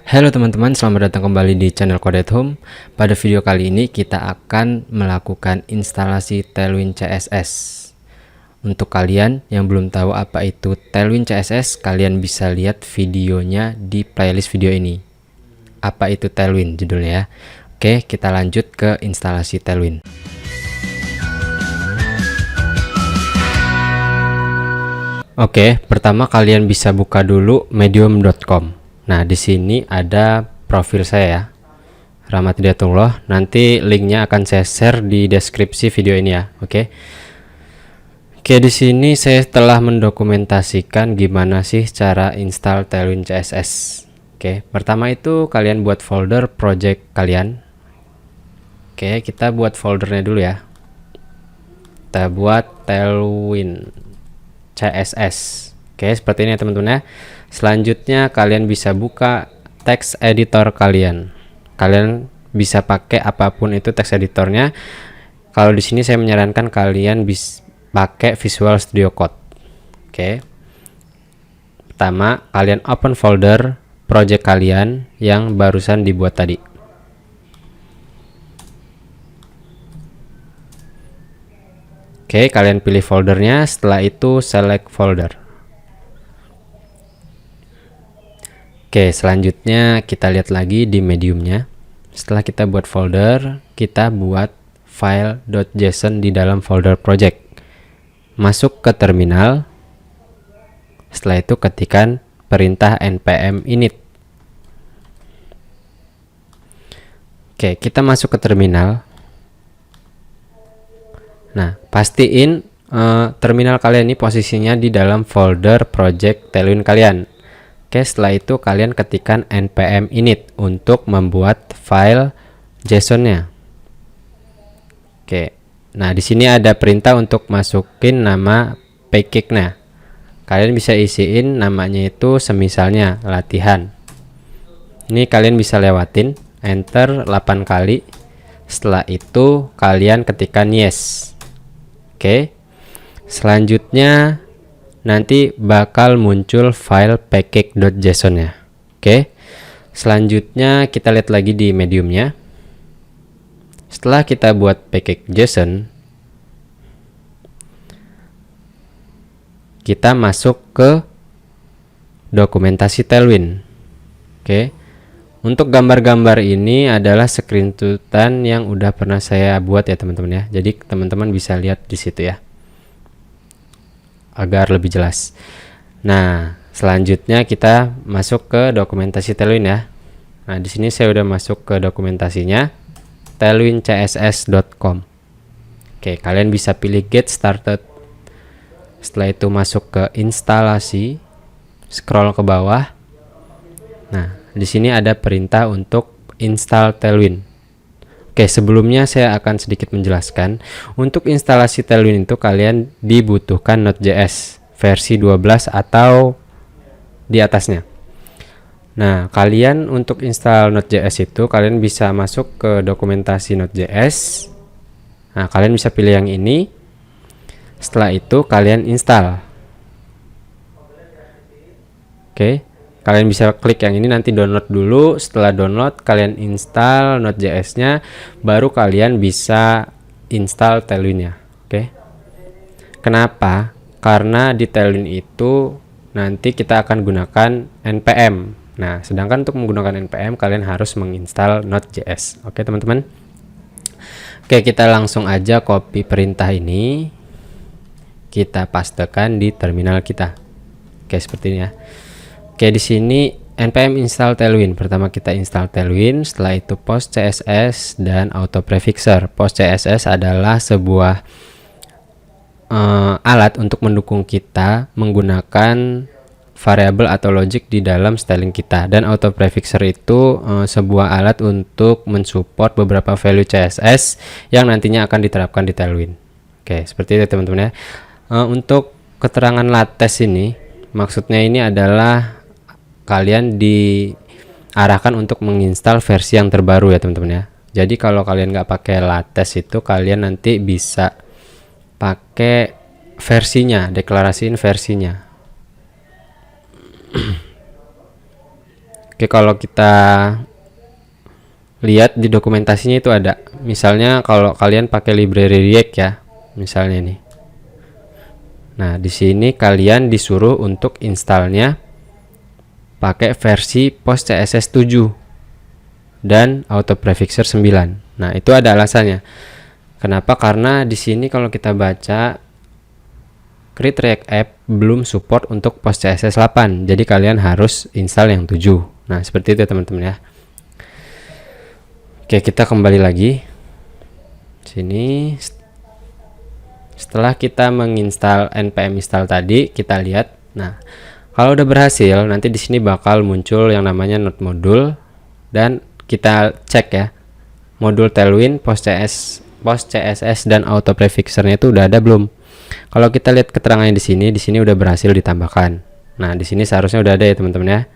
Halo teman-teman, selamat datang kembali di channel Code at Home. Pada video kali ini kita akan melakukan instalasi Tailwind CSS. Untuk kalian yang belum tahu apa itu Tailwind CSS, kalian bisa lihat videonya di playlist video ini. Apa itu Tailwind judulnya ya. Oke, kita lanjut ke instalasi Tailwind. Oke, pertama kalian bisa buka dulu medium.com. Nah, di sini ada profil saya ya, Rahmat Hidayatullah. Nanti linknya akan saya share di deskripsi video ini ya. Oke, di sini saya telah mendokumentasikan gimana sih cara install Tailwind CSS. Oke, pertama itu kalian buat folder project kalian. Oke, kita buat foldernya dulu ya. Kita buat Tailwind CSS. Oke, seperti ini ya teman-teman ya. Selanjutnya kalian bisa buka text editor kalian. Kalian bisa pakai apapun itu text editornya. Kalau di sini saya menyarankan kalian bisa pakai Visual Studio Code. Oke. Pertama, kalian open folder project kalian yang barusan dibuat tadi. Oke, kalian pilih foldernya, setelah itu select folder. Oke, selanjutnya kita lihat lagi di mediumnya. Setelah kita buat folder, kita buat file.json di dalam folder project. Masuk ke terminal. Setelah itu ketikkan perintah npm init. Oke, kita masuk ke terminal. Nah, pastiin terminal kalian ini posisinya di dalam folder project Tailwind kalian. Oke, setelah itu kalian ketikkan npm init untuk membuat file JSON-nya. Oke, nah di sini ada perintah untuk masukin nama package-nya. Kalian bisa isiin namanya itu semisalnya latihan. Ini kalian bisa lewatin, enter 8 kali. Setelah itu kalian ketikkan yes. Oke, selanjutnya nanti bakal muncul file package.json ya. Oke, selanjutnya kita lihat lagi di mediumnya. Setelah kita buat package.json, kita masuk ke dokumentasi Tailwind. Oke, untuk gambar-gambar ini adalah screenshotan yang udah pernah saya buat ya teman-teman ya. Jadi teman-teman bisa lihat di situ ya, agar lebih jelas. Nah, selanjutnya kita masuk ke dokumentasi Tailwind ya. Nah, di sini saya udah masuk ke dokumentasinya tailwindcss.com. Oke, kalian bisa pilih get started. Setelah itu masuk ke instalasi, scroll ke bawah. Nah, di sini ada perintah untuk install Tailwind. Oke, sebelumnya saya akan sedikit menjelaskan. Untuk instalasi Tailwind itu kalian dibutuhkan Node.js versi 12 atau di atasnya. Nah, kalian untuk install Node.js itu kalian bisa masuk ke dokumentasi Node.js. Nah, kalian bisa pilih yang ini. Setelah itu kalian install. Oke, kalian bisa klik yang ini, nanti download dulu. Setelah download kalian install Node.js-nya, baru kalian bisa install Tailwind-nya. Oke. Kenapa? Karena di Tailwind itu nanti kita akan gunakan npm. Nah, sedangkan untuk menggunakan npm kalian harus menginstal Node.js. Oke, teman-teman. Oke, kita langsung aja copy perintah ini. Kita pastekan di terminal kita. Oke, seperti ini ya. Oke, di sini npm install Tailwind. Pertama kita install Tailwind, setelah itu post CSS dan auto prefixer. Post CSS adalah sebuah alat untuk mendukung kita menggunakan variabel atau logic di dalam styling kita, dan auto prefixer itu sebuah alat untuk mensupport beberapa value CSS yang nantinya akan diterapkan di Tailwind. Oke, seperti itu teman-teman ya. Untuk keterangan lates ini, maksudnya ini adalah kalian diarahkan untuk menginstal versi yang terbaru ya teman-teman ya. Jadi kalau kalian nggak pakai lates itu, kalian nanti bisa pakai versinya, deklarasiin versinya. Oke, kalau kita lihat di dokumentasinya itu ada, misalnya kalau kalian pakai library React ya, misalnya ini. Nah, di sini kalian disuruh untuk installnya pakai versi PostCSS 7 dan auto prefixer 9. Nah, itu ada alasannya. Kenapa? Karena di sini kalau kita baca Create React App belum support untuk PostCSS 8. Jadi kalian harus install yang 7. Nah, seperti itu teman-teman ya. Oke, kita kembali lagi. Sini setelah kita menginstal npm install tadi, kita lihat. Nah, kalau udah berhasil, nanti di sini bakal muncul yang namanya node module dan kita cek ya. Modul Tailwind, PostCSS dan auto prefixernya itu udah ada belum? Kalau kita lihat keterangannya di sini udah berhasil ditambahkan. Nah, di sini seharusnya udah ada ya teman-teman ya.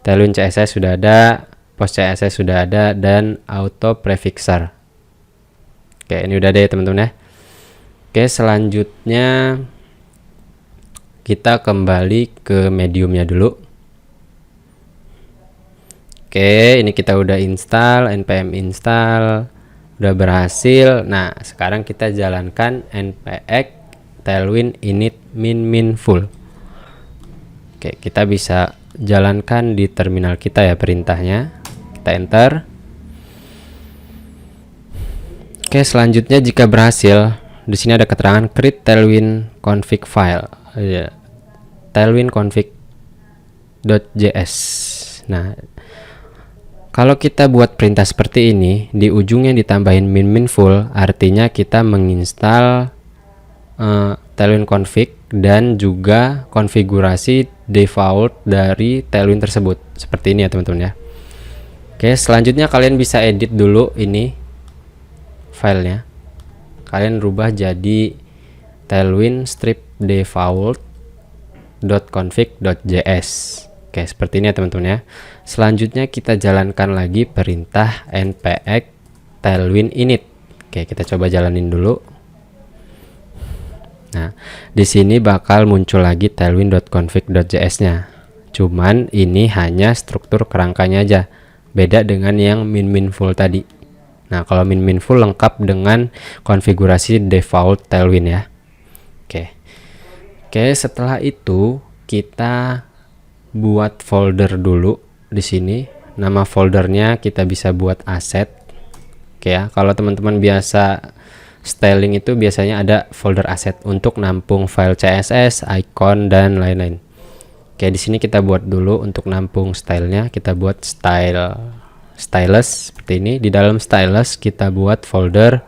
Tailwind CSS sudah ada, PostCSS sudah ada, dan auto prefixer. Oke, ini udah ada ya teman-teman ya. Oke, selanjutnya kita kembali ke mediumnya dulu. Oke, ini kita udah install, npm install, udah berhasil. Nah, sekarang kita jalankan npx tailwind init min full. Oke, kita bisa jalankan di terminal kita ya perintahnya. Kita enter. Oke, selanjutnya jika berhasil, di sini ada keterangan create tailwind config file. Tailwind config.js. Nah, kalau kita buat perintah seperti ini, di ujungnya ditambahin min full, artinya kita menginstal Tailwind config dan juga konfigurasi default dari Tailwind tersebut. Seperti ini ya teman-teman ya. Oke, selanjutnya kalian bisa edit dulu ini filenya. Kalian rubah jadi tailwind strip default.config.js. Oke, seperti ini ya teman-teman ya. Selanjutnya kita jalankan lagi perintah npx tailwind init. Oke, kita coba jalanin dulu. Nah, di sini bakal muncul lagi tailwind.config.js-nya. Cuman ini hanya struktur kerangkanya aja. Beda dengan yang min full tadi. Nah, kalau min full lengkap dengan konfigurasi default tailwind ya. Oke. Oke, setelah itu kita buat folder dulu di sini. Nama foldernya kita bisa buat asset. Oke ya, kalau teman-teman biasa styling itu biasanya ada folder aset untuk nampung file CSS, icon dan lain-lain. Oke, di sini kita buat dulu untuk nampung stylenya, kita buat stylus seperti ini. Di dalam stylus kita buat folder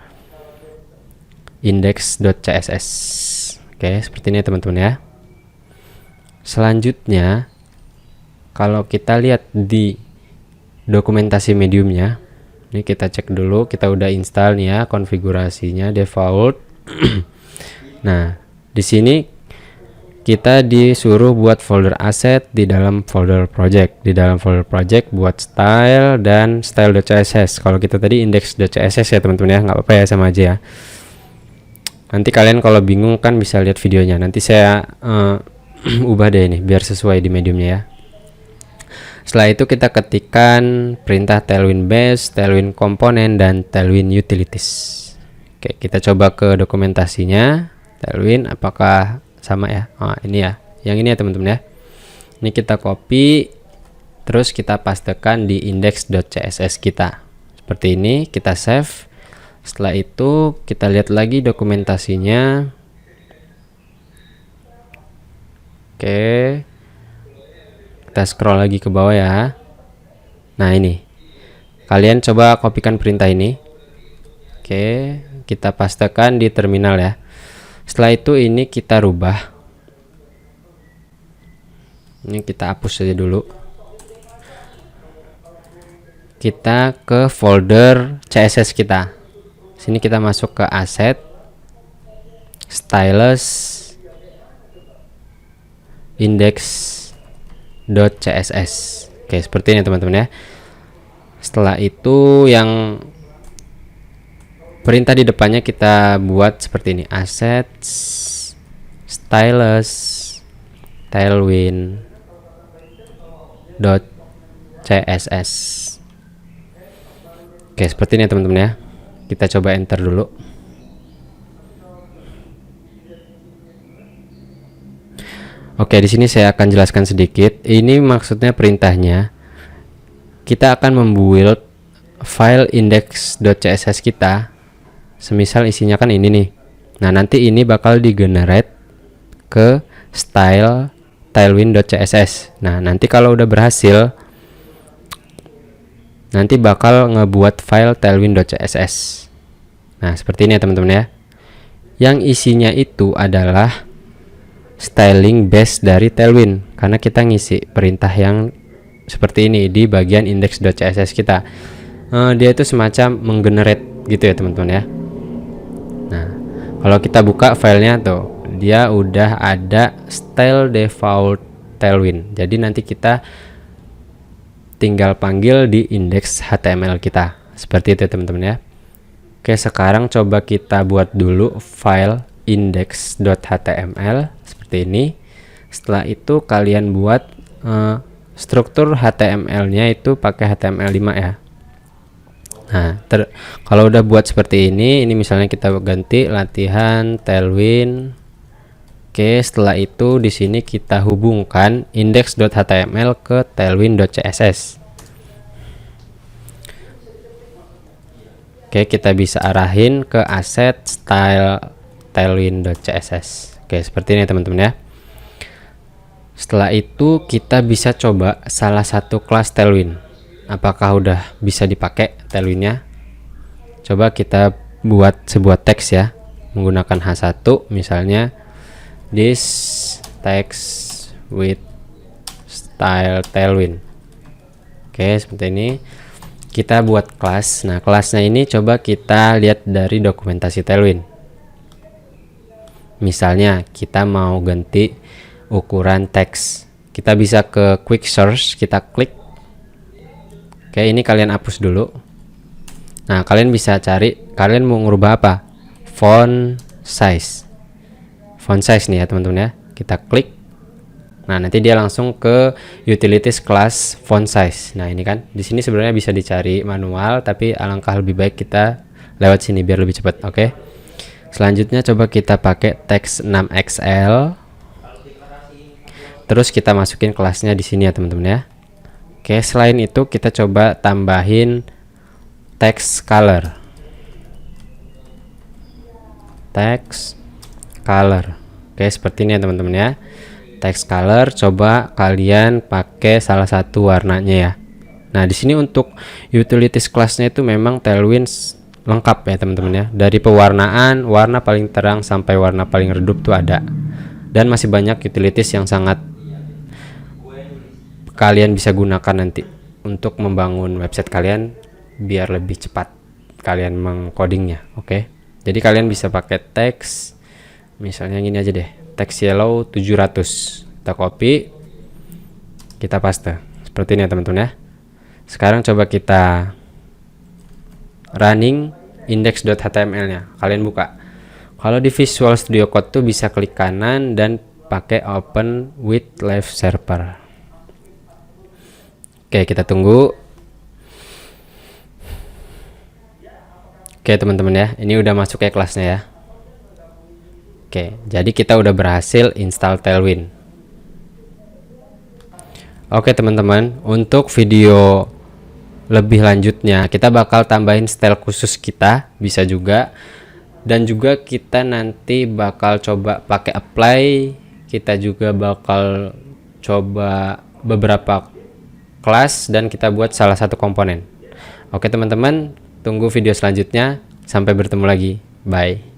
index.css. Oke, seperti ini teman-teman ya. Selanjutnya kalau kita lihat di dokumentasi mediumnya, ini kita cek dulu, kita udah install nih ya konfigurasinya default. Nah, di sini kita disuruh buat folder asset di dalam folder project. Di dalam folder project buat style dan style.css. Kalau kita tadi index.css ya teman-teman ya, nggak apa-apa ya, sama aja ya. Nanti kalian kalau bingung kan bisa lihat videonya. Nanti saya ubah deh ini biar sesuai di mediumnya ya. Setelah itu kita ketikkan perintah tailwind base, tailwind komponen, dan tailwind utilities. Oke, kita coba ke dokumentasinya. Tailwind apakah sama ya? Oh, ini ya. Yang ini ya teman-teman ya. Ini kita copy, terus kita pastekan di index.css kita. Seperti ini, kita save. Setelah itu kita lihat lagi dokumentasinya. Oke. Kita scroll lagi ke bawah ya. Nah, ini. Kalian coba kopikan perintah ini. Oke, kita pastekan di terminal ya. Setelah itu ini kita rubah. Ini kita hapus saja dulu. Kita ke folder CSS kita. Sini kita masuk ke asset, stylus, index.css. Oke, seperti ini teman-teman ya. Setelah itu yang perintah di depannya kita buat seperti ini, assets, stylus, tailwind .css. Oke, seperti ini ya teman-teman ya. Kita coba enter dulu. Oke, di sini saya akan jelaskan sedikit. Ini maksudnya perintahnya. Kita akan membuild file index.css kita. Semisal isinya kan ini nih. Nah, nanti ini bakal di-generate ke style tailwind.css. Nah, nanti kalau udah berhasil, nanti bakal ngebuat file tailwind.css. Nah, seperti ini ya teman-teman ya. Yang isinya itu adalah styling base dari Tailwind, karena kita ngisi perintah yang seperti ini di bagian index.css kita. Dia itu semacam menggenerate gitu ya teman-teman ya. Nah, kalau kita buka filenya tuh, dia udah ada style default Tailwind. Jadi nanti kita tinggal panggil di index HTML kita. Seperti itu ya teman-teman ya. Oke, sekarang coba kita buat dulu file index.html seperti ini. Setelah itu kalian buat struktur HTML-nya itu pakai HTML5 ya. Nah, kalau udah buat seperti ini misalnya kita ganti latihan Tailwind. Oke, setelah itu di sini kita hubungkan index.html ke tailwind.css. Oke, kita bisa arahin ke aset style tailwind.css. Oke, seperti ini teman-teman ya. Setelah itu kita bisa coba salah satu kelas Tailwind. Apakah udah bisa dipakai Tailwindnya? Coba kita buat sebuah teks ya, menggunakan H1 misalnya this text with style Tailwind. Oke, seperti ini. Kita buat kelas. Nah, kelasnya ini coba kita lihat dari dokumentasi Tailwind. Misalnya kita mau ganti ukuran teks, kita bisa ke quick search, kita klik. Oke, ini kalian hapus dulu. Nah, kalian bisa cari kalian mau ngubah apa, font size nih ya teman-teman ya. Kita klik. Nah, nanti dia langsung ke utilities class font size. Nah, ini kan di sini sebenarnya bisa dicari manual, tapi alangkah lebih baik kita lewat sini biar lebih cepat. Oke. Selanjutnya coba kita pakai teks 6XL. Terus kita masukin kelasnya di sini ya teman-teman ya. Oke, selain itu kita coba tambahin text color. Text color. Oke, seperti ini ya teman-teman ya. Text color, coba kalian pakai salah satu warnanya ya. Nah, di sini untuk utilities class-nya itu memang Tailwind lengkap ya teman-teman ya. Dari pewarnaan, warna paling terang sampai warna paling redup tuh ada. Dan masih banyak utilities yang sangat kalian bisa gunakan nanti untuk membangun website kalian biar lebih cepat kalian mengcodingnya. Oke. Jadi kalian bisa pakai teks misalnya gini aja deh. Teks yellow 700, kita copy, kita paste seperti ini ya teman-teman ya. Sekarang coba kita running index.html nya, kalian buka. Kalau di Visual Studio Code tuh bisa klik kanan dan pakai open with live server. Oke, kita tunggu. Oke teman-teman ya, ini udah masuk ke kelasnya ya. Oke, jadi kita udah berhasil install Tailwind. Oke teman-teman, untuk video lebih lanjutnya kita bakal tambahin style khusus kita, bisa juga. Dan juga kita nanti bakal coba pakai apply. Kita juga bakal coba beberapa kelas dan kita buat salah satu komponen. Oke teman-teman, tunggu video selanjutnya. Sampai bertemu lagi. Bye.